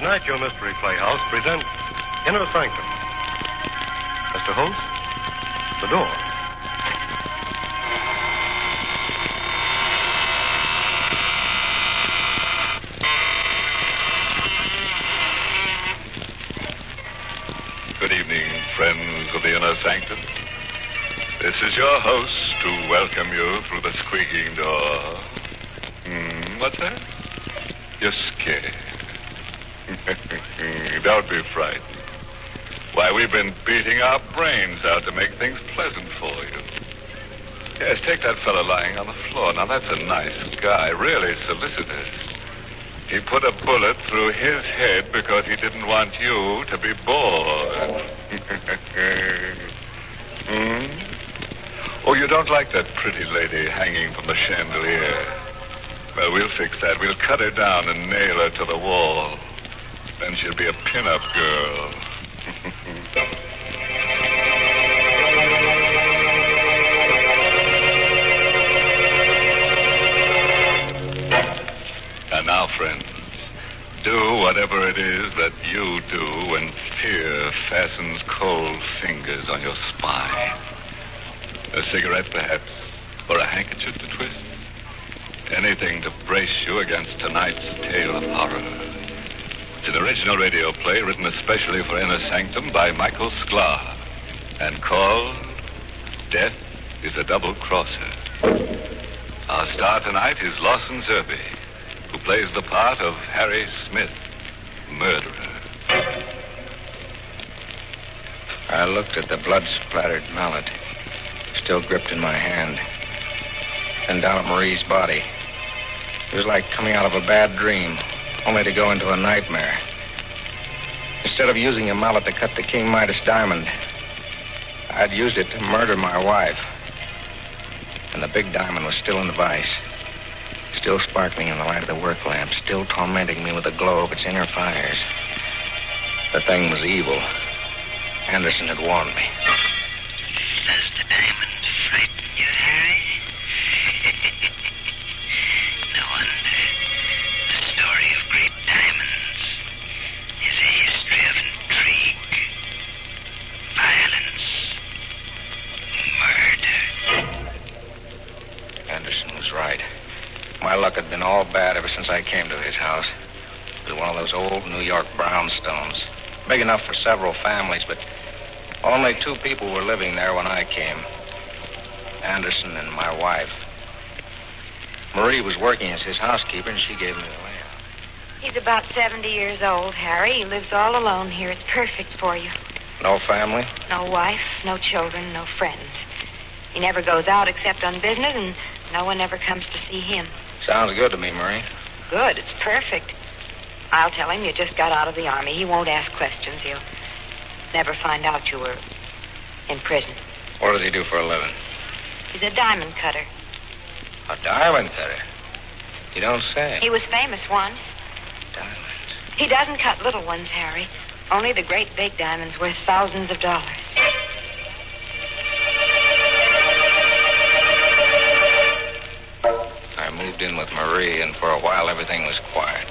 Tonight, your Mystery Playhouse presents Inner Sanctum. Mr. Host, the door. Good evening, friends of the Inner Sanctum. This is your host to welcome you through the squeaking door. What's that? You're scared. Don't be frightened. Why, we've been beating our brains out to make things pleasant for you. Yes, take that fellow lying on the floor. Now, that's a nice guy, really solicitous. He put a bullet through his head because he didn't want you to be bored. Oh, you don't like that pretty lady hanging from the chandelier? Well, we'll fix that. We'll cut her down and nail her to the wall. Then she'll be a pin-up girl. And now, friends, do whatever it is that you do when fear fastens cold fingers on your spine. A cigarette, perhaps, or a handkerchief to twist. Anything to brace you against tonight's tale of horror. It's an original radio play written especially for Inner Sanctum by Michael Sklar and called Death is a Double Crosser. Our star tonight is Lawson Zerby, who plays the part of Harry Smith, murderer. I looked at the blood-splattered mallet, still gripped in my hand, and down at Marie's body. It was like coming out of a bad dream, only to go into a nightmare. Instead of using a mallet to cut the King Midas diamond, I'd used it to murder my wife. And the big diamond was still in the vise, still sparkling in the light of the work lamp, still tormenting me with the glow of its inner fires. The thing was evil. Anderson had warned me. Does the diamond frighten you, Harry? No wonder. The story of great diamonds is a history of intrigue, violence, murder. Anderson was right. My luck had been all bad ever since I came to his house. It was one of those old New York brownstones, big enough for several families, but only 2 people were living there when I came. Anderson and my wife. Marie was working as his housekeeper, and she gave me the layout. He's about 70 years old, Harry. He lives all alone here. It's perfect for you. No family? No wife, no children, no friends. He never goes out except on business, and no one ever comes to see him. Sounds good to me, Marie. Good. It's perfect. I'll tell him you just got out of the Army. He won't ask questions. He'll never find out you were in prison. What does he do for a living? He's a diamond cutter. A diamond cutter? You don't say. He was famous once. Diamonds. He doesn't cut little ones, Harry. Only the great big diamonds worth thousands of dollars. I moved in with Marie, and for a while everything was quiet.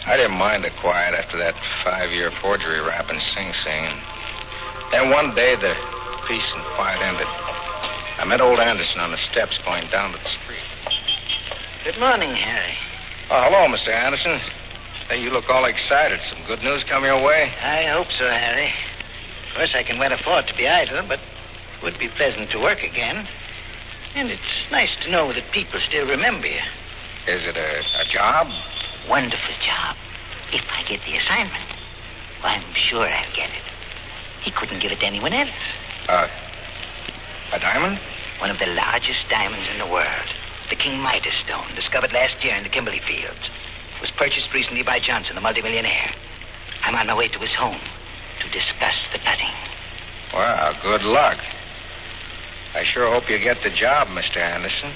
I didn't mind the quiet after that 5-year forgery rap in Sing Sing. And then one day the peace and quiet ended. I met old Anderson on the steps going down to the street. Good morning, Harry. Oh, hello, Mr. Anderson. Hey, you look all excited. Some good news come your way? I hope so, Harry. Of course, I can well afford to be idle, but it would be pleasant to work again. And it's nice to know that people still remember you. Is it a job? Wonderful job. If I get the assignment, I'm sure I'll get it. He couldn't give it to anyone else. A diamond? One of the largest diamonds in the world. The King Midas stone, discovered last year in the Kimberley fields. It was purchased recently by Johnson, the multimillionaire. I'm on my way to his home to discuss the cutting. Well, good luck. I sure hope you get the job, Mr. Anderson.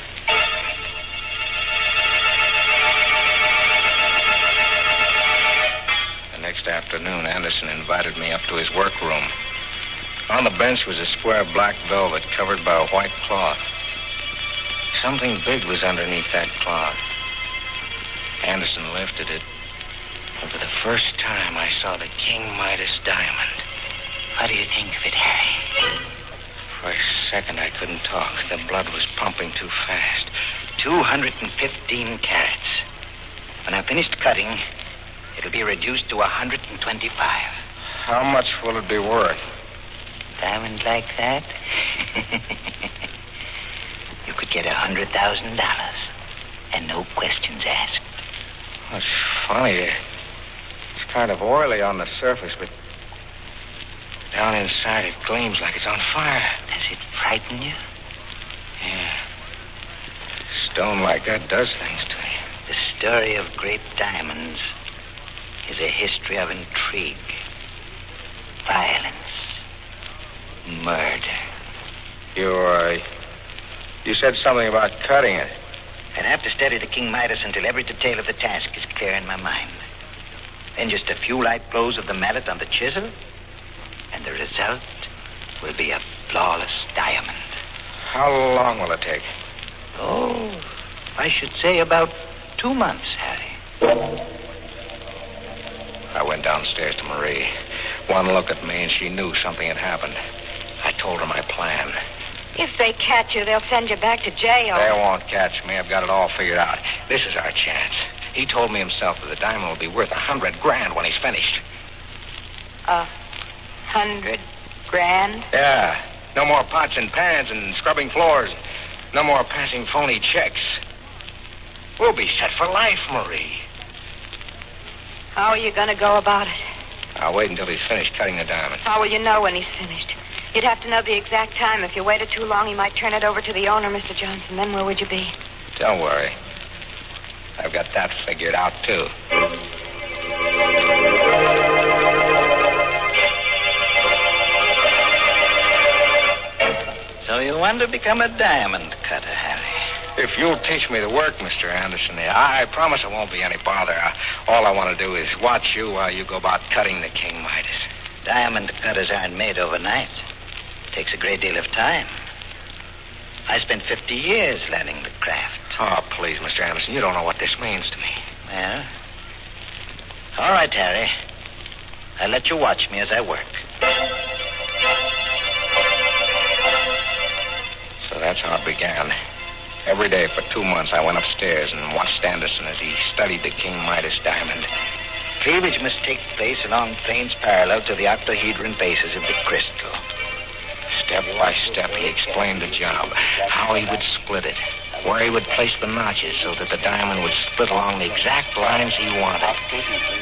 The next afternoon, Anderson invited me up to his workroom. On the bench was a square black velvet covered by a white cloth. Something big was underneath that cloth. Anderson lifted it, And for the first time, I saw the King Midas diamond. What do you think of it, Harry? For a second, I couldn't talk. The blood was pumping too fast. 215 carats. When I'm finished cutting, it'll be reduced to 125. How much will it be worth? Diamond like that? You could get $100,000 and no questions asked. That's funny. It's kind of oily on the surface, but down inside it gleams like it's on fire. Does it frighten you? Yeah. Stone like that does things to me. The story of great diamonds is a history of intrigue, violence, murder. You said something about cutting it. I'd have to study the King Midas until every detail of the task is clear in my mind. Then just a few light blows of the mallet on the chisel, and the result will be a flawless diamond. How long will it take? Oh, I should say about 2 months, Harry. I went downstairs to Marie. One look at me, and she knew something had happened. I told her my plan. If they catch you, they'll send you back to jail. They won't catch me. I've got it all figured out. This is our chance. He told me himself that the diamond will be worth $100,000 when he's finished. $100,000? Yeah. No more pots and pans and scrubbing floors. No more passing phony checks. We'll be set for life, Marie. How are you going to go about it? I'll wait until he's finished cutting the diamond. How will you know when he's finished? You'd have to know the exact time. If you waited too long, he might turn it over to the owner, Mr. Johnson. Then where would you be? Don't worry. I've got that figured out, too. So you want to become a diamond cutter, Harry? If you'll teach me the work, Mr. Anderson, I promise it won't be any bother. All I want to do is watch you while you go about cutting the King Midas. Diamond cutters aren't made overnight. It takes a great deal of time. I spent 50 years learning the craft. Oh, please, Mr. Anderson, you don't know what this means to me. Well, all right, Harry. I'll let you watch me as I work. So that's how it began. Every day for 2 months, I went upstairs and watched Anderson as he studied the King Midas diamond. Cleavage must take place along planes parallel to the octahedron bases of the crystal. Step by step, he explained the job, how he would split it, where he would place the notches so that the diamond would split along the exact lines he wanted.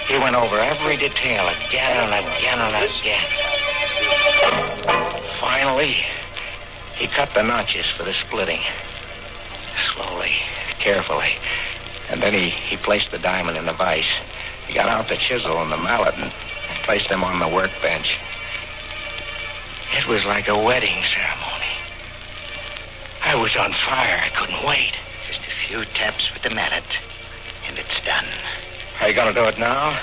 He went over every detail again and again and again. Finally, he cut the notches for the splitting. Slowly, carefully. And then he placed the diamond in the vise. He got out the chisel and the mallet and placed them on the workbench. It was like a wedding ceremony. I was on fire. I couldn't wait. Just a few taps with the mallet, and it's done. Are you going to do it now?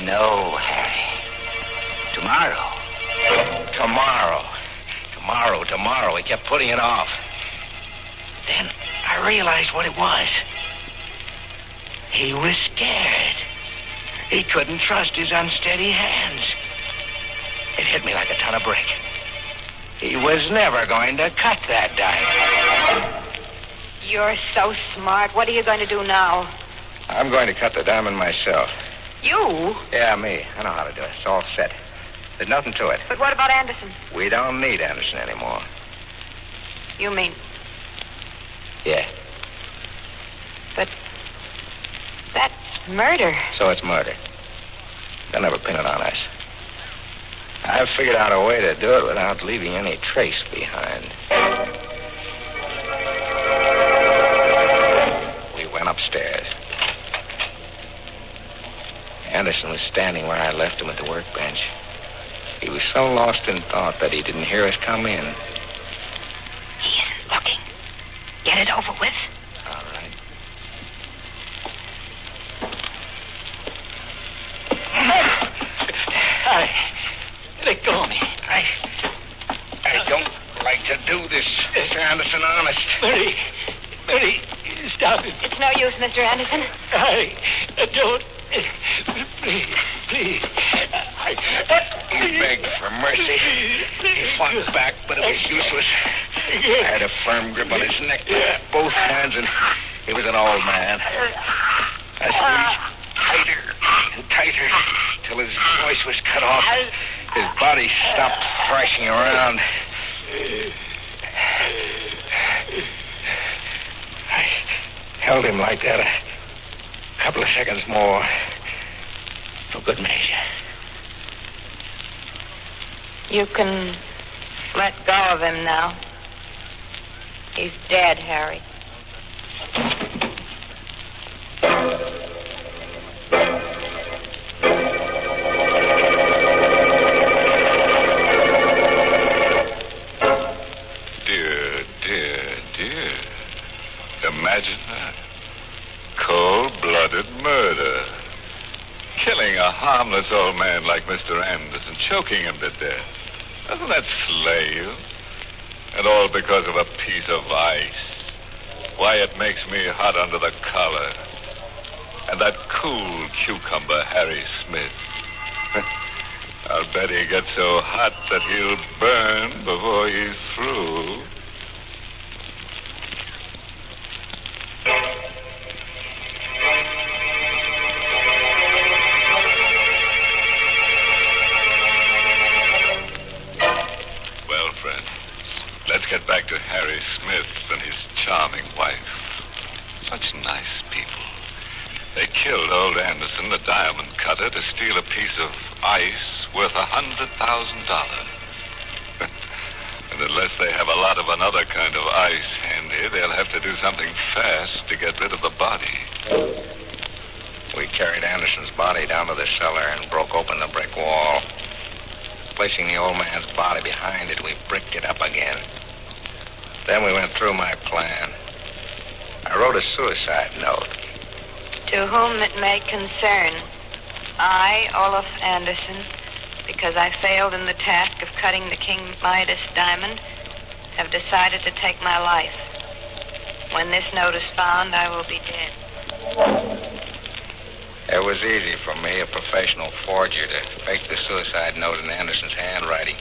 No, Harry. Tomorrow. Tomorrow. He kept putting it off. Then I realized what it was. He was scared. He couldn't trust his unsteady hands. It hit me like a ton of brick. He was never going to cut that diamond. You're so smart. What are you going to do now? I'm going to cut the diamond myself. You? Yeah, me. I know how to do it. It's all set. There's nothing to it. But what about Anderson? We don't need Anderson anymore. You mean... Yeah. But that's murder. So it's murder. They'll never pin it on us. I've figured out a way to do it without leaving any trace behind. We went upstairs. Anderson was standing where I left him at the workbench. He was so lost in thought that he didn't hear us come in. He isn't looking. Get it over with. All right. Let go of me. I don't like to do this, Mr. Anderson, honest. Mary, stop it. It's no use, Mr. Anderson. I don't Please. He begged for mercy. He fought back, but it was useless. I had a firm grip on his neck with both hands, and he was an old man. I squeezed tighter and tighter till his voice was cut off. His body stopped thrashing around. I held him like that a couple of seconds more for good measure. You can let go of him now. He's dead, Harry. Dear. Imagine that. Cold-blooded murder. Killing a harmless old man like Mr. Anderson, choking him to death. Doesn't that slay you? And all because of a piece of ice. Why, it makes me hot under the collar. And that cool cucumber, Harry Smith. I'll bet he gets so hot that he'll burn before he's through. Well, friends, let's get back to Harry Smith and his charming wife. Such nice people. They killed old Anderson, the diamond cutter, to steal a piece of ice worth $100,000. And unless they have a lot of another kind of ice handy, they'll have to do something fast to get rid of the body. We carried Anderson's body down to the cellar and broke open the brick wall. Placing the old man's body behind it, we bricked it up again. Then we went through my plan. I wrote a suicide note. To whom it may concern, I, Olaf Anderson, because I failed in the task of cutting the King Midas diamond, have decided to take my life. When this note is found, I will be dead. It was easy for me, a professional forger, to fake the suicide note in Anderson's handwriting.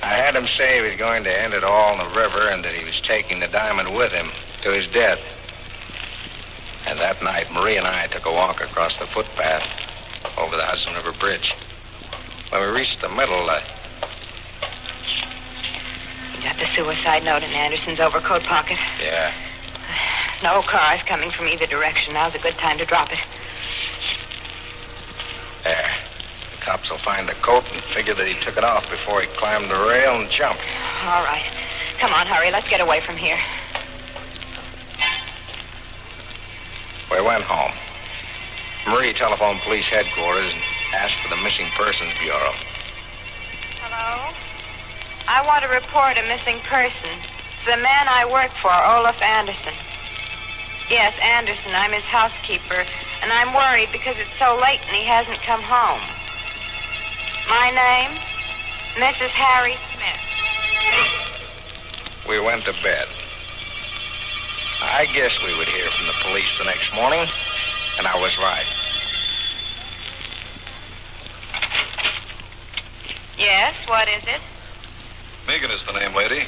I had him say he was going to end it all in the river and that he was taking the diamond with him to his death. And that night, Marie and I took a walk across the footpath over the Hudson River Bridge. When we reached the middle, You got the suicide note in Anderson's overcoat pocket? Yeah. No cars coming from either direction. Now's a good time to drop it. There. The cops will find the coat and figure that he took it off before he climbed the rail and jumped. All right. Come on, hurry. Let's get away from here. We went home. Marie telephoned police headquarters and asked for the Missing Persons Bureau. Hello? I want to report a missing person. It's the man I work for, Olaf Anderson. Yes, Anderson. I'm his housekeeper, and I'm worried because it's so late and he hasn't come home. My name? Mrs. Harry Smith. We went to bed. I guess we would hear from the police the next morning, and I was right. Yes, what is it? Megan is the name, lady.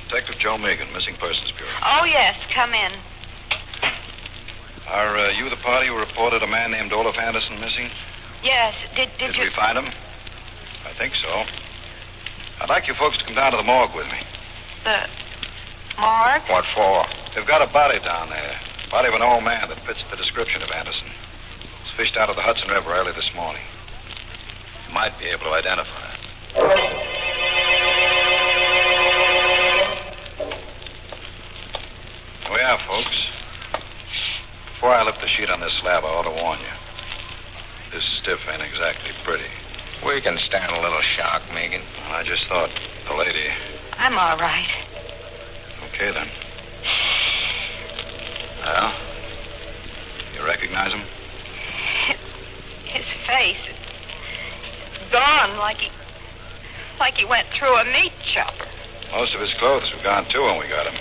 Detective Joe Megan, Missing Persons Bureau. Oh, yes, come in. Are you the party who reported a man named Olaf Anderson missing? Yes, did Did you... we find him? I think so. I'd like you folks to come down to the morgue with me. The morgue? What for? They've got a body down there. Body of an old man that fits the description of Anderson. It was fished out of the Hudson River early this morning. You might be able to identify it. Here we are, folks. Before I lift the sheet on this slab, I ought to warn you. This stiff ain't exactly pretty. We can stand a little shock, Megan. I just thought the lady... I'm all right. Okay, then. Well, you recognize him? His face is gone like he went through a meat chopper. Most of his clothes were gone, too, when we got him.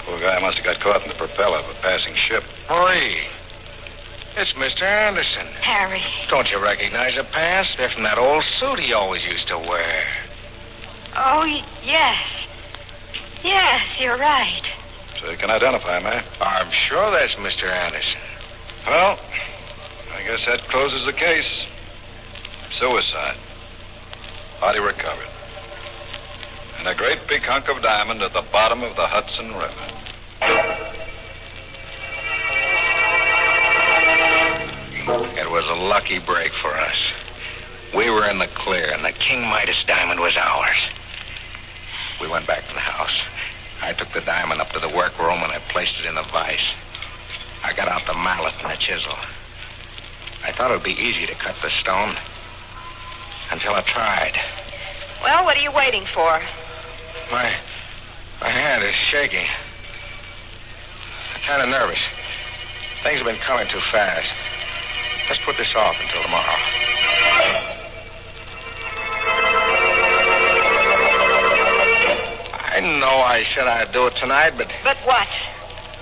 Poor guy must have got caught in the propeller of a passing ship. Marie, It's Mr. Anderson. Harry. Don't you recognize the pants? They're from that old suit he always used to wear. Oh, yes. Yes, you're right. So you can identify him, eh? I'm sure that's Mr. Anderson. Well, I guess that closes the case. Suicide. Body recovered. And a great big hunk of diamond at the bottom of the Hudson River. It was a lucky break for us. We were in the clear, and the King Midas diamond was ours. We went back to the house. I took the diamond up to the workroom, and I placed it in the vise. I got out the mallet and the chisel. I thought it would be easy to cut the stone until I tried. Well, what are you waiting for? My hand is shaking. I'm kind of nervous. Things have been coming too fast. Let's put this off until tomorrow. I know I said I'd do it tonight, but... But what?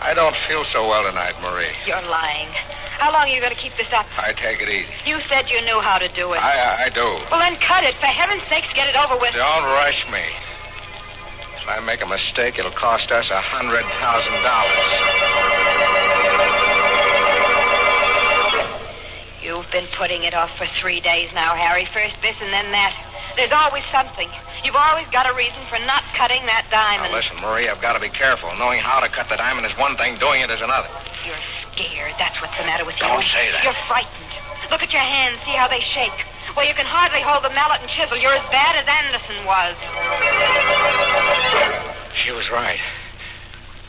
I don't feel so well tonight, Marie. You're lying. How long are you going to keep this up? I take it easy. You said you knew how to do it. I do. Well, then cut it. For heaven's sakes, get it over with. Don't rush me. If I make a mistake, it'll cost us $100,000. You've been putting it off for 3 days now, Harry. First this and then that. There's always something. You've always got a reason for not cutting that diamond. Now, listen, Marie, I've got to be careful. Knowing how to cut the diamond is one thing. Doing it is another. You're scared. That's what's the matter with you. Don't say that. You're frightened. Look at your hands. See how they shake. Well, you can hardly hold the mallet and chisel. You're as bad as Anderson was. She was right.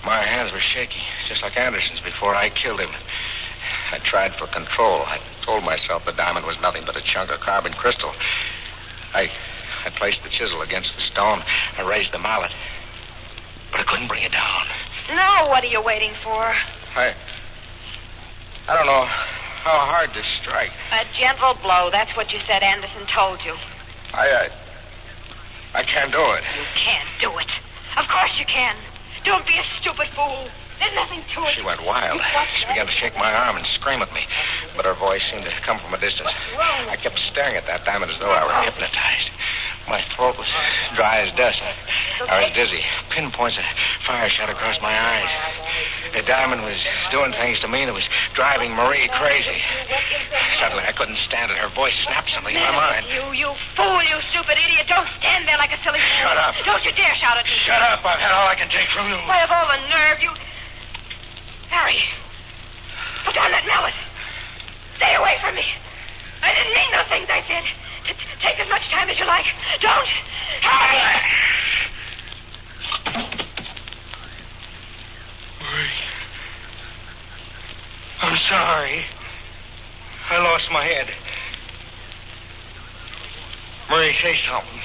My hands were shaky, just like Anderson's before I killed him. I tried for control. I told myself the diamond was nothing but a chunk of carbon crystal. I placed the chisel against the stone. I raised the mallet. But I couldn't bring it down. Now, what are you waiting for? I don't know how hard to strike. A gentle blow. That's what you said Anderson told you. I can't do it. You can't do it. Of course you can. Don't be a stupid fool. There's nothing to it. She went wild. She began to shake my arm and scream at me. But her voice seemed to come from a distance. I kept staring at that diamond as though I were hypnotized. My throat was dry as dust. I was dizzy. Pinpoints of fire shot across my eyes. The diamond was doing things to me that was driving Marie crazy. Suddenly, I couldn't stand it. Her voice snapped something in my mind. You fool, you stupid idiot. Don't stand there like a silly fool. Shut up. Don't you dare shout at me. Shut up. I've had all I can take from you. Why, of all the nerve, you... Harry, put down that mallet. Stay away from me. I didn't mean those things I said. Take as much time as you like. Don't. Harry! Marie, I'm sorry. I lost my head. Marie, say something.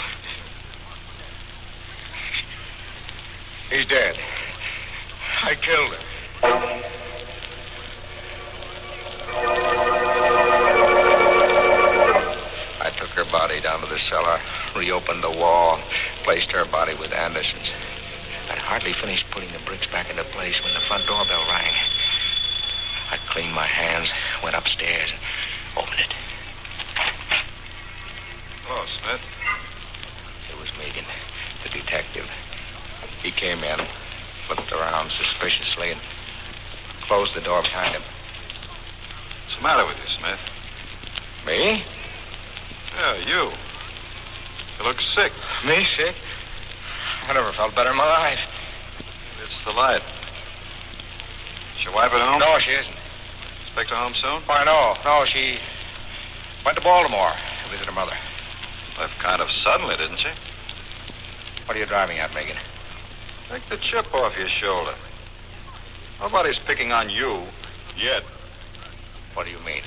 He's dead. I killed him. I took her body down to the cellar, reopened the wall, placed her body with Anderson's. I'd hardly finished putting the bricks back into place when the front doorbell rang. I cleaned my hands, went upstairs, and opened it. Hello, Smith. It was Megan, the detective. He came in, looked around suspiciously, and closed the door behind him. What's the matter with you, Smith? Me? Yeah, you. You look sick. Me sick? I never felt better in my life. It's the light. Is your wife at home? No, she isn't. Expect her home soon? Why, no, she went to Baltimore to visit her mother. Left kind of suddenly, didn't she? What are you driving at, Megan? Take the chip off your shoulder. Nobody's picking on you yet. What do you mean?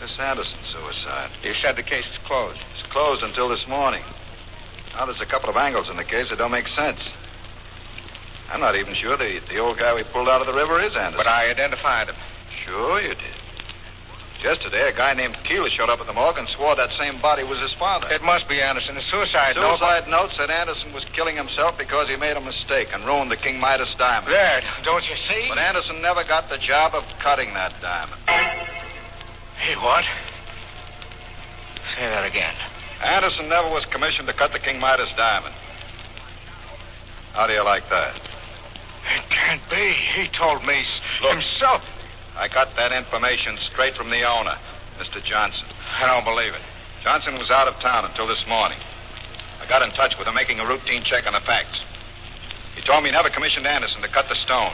Miss Anderson suicide. You said the case is closed. It's closed until this morning. Now there's a couple of angles in the case that don't make sense. I'm not even sure the old guy we pulled out of the river is Anderson. But I identified him. Sure you did. Yesterday, a guy named Keeler showed up at the morgue and swore that same body was his father. It must be Anderson. The suicide note. Suicide note said Anderson was killing himself because he made a mistake and ruined the King Midas diamond. There, don't you see? But Anderson never got the job of cutting that diamond. He what? Say that again. Anderson never was commissioned to cut the King Midas diamond. How do you like that? It can't be. He told me himself. I got that information straight from the owner, Mr. Johnson. I don't believe it. Johnson was out of town until this morning. I got in touch with him, making a routine check on the facts. He told me he never commissioned Anderson to cut the stone.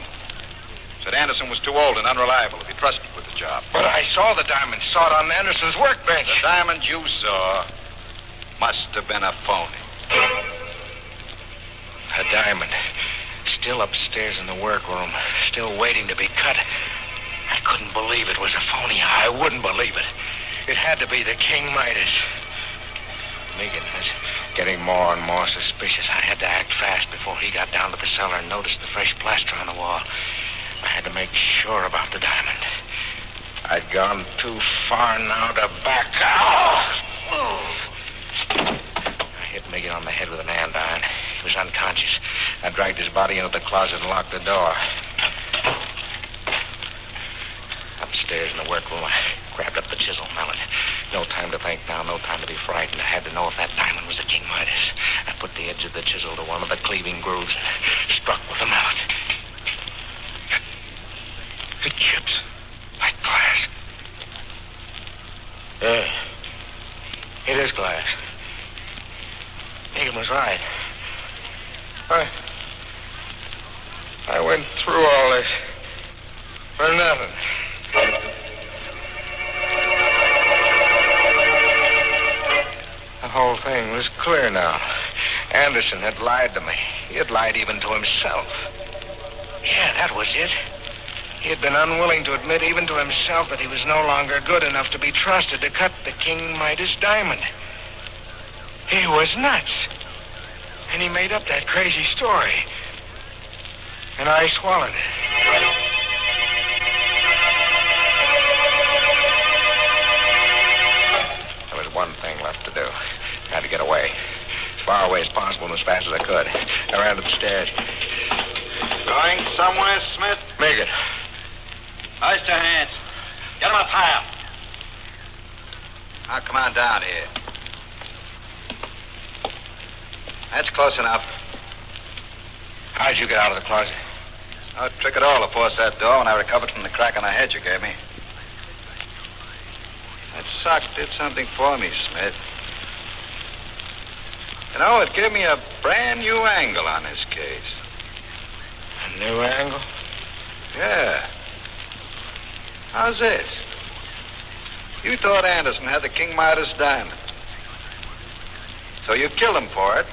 Said Anderson was too old and unreliable to be trusted with the job. But I saw the diamond. Saw it on Anderson's workbench. The diamond you saw must have been a phony. A diamond. Still upstairs in the workroom. Still waiting to be cut. I couldn't believe it was a phony. I wouldn't believe it. It had to be the King Midas. Megan was getting more and more suspicious. I had to act fast before he got down to the cellar and noticed the fresh plaster on the wall. I had to make sure about the diamond. I'd gone too far now to back out. I hit Megan on the head with an andiron. He was unconscious. I dragged his body into the closet and locked the door. Upstairs in the workroom, I grabbed up the chisel mallet. No time to think now, no time to be frightened. I had to know if that diamond was the King Midas. I put the edge of the chisel to one of the cleaving grooves and struck with the mallet. It chips like glass. Yeah, it is glass. Megan was right. I went through all this for nothing. The whole thing was clear now. Anderson had lied to me. He had lied even to himself. Yeah, that was it. He had been unwilling to admit even to himself that he was no longer good enough to be trusted to cut the King Midas diamond. He was nuts. And he made up that crazy story. And I swallowed it. There was one thing left to do. I had to get away. As far away as possible and as fast as I could. I ran to the stairs. Going somewhere, Smith? Megan. Hoist your hands. Get them up higher. Now, come on down here. That's close enough. How'd you get out of the closet? No trick at all to force that door when I recovered from the crack on the head you gave me. That sock did something for me, Smith. You know, it gave me a brand new angle on this case. A new angle? Yeah. How's this? You thought Anderson had the King Midas diamond. So you killed him for it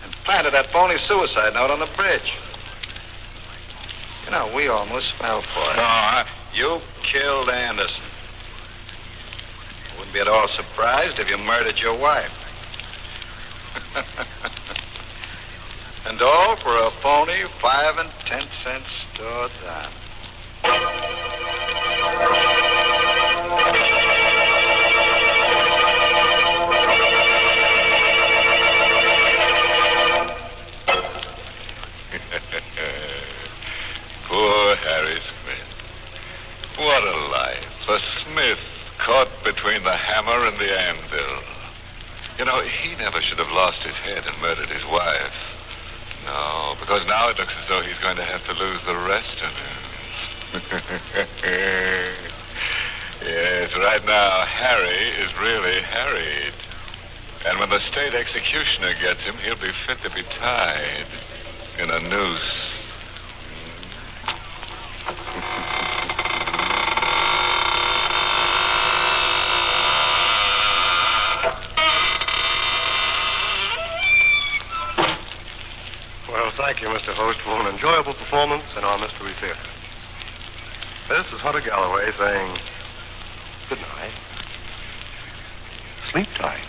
and planted that phony suicide note on the bridge. You know, we almost fell for it. No, You killed Anderson. I wouldn't be at all surprised if you murdered your wife. And all for a phony 5 and 10 cent store diamond. Poor Harry Smith. What a life. A Smith caught between the hammer and the anvil. You know, he never should have lost his head and murdered his wife. No, because now it looks as though he's going to have to lose the rest of him. Yes, right now, Harry is really harried. And when the state executioner gets him, he'll be fit to be tied in a noose. Well, thank you, Mr. Host, for an enjoyable performance in our Mystery Theater. This is Hunter Galloway saying good night. Sleep tight.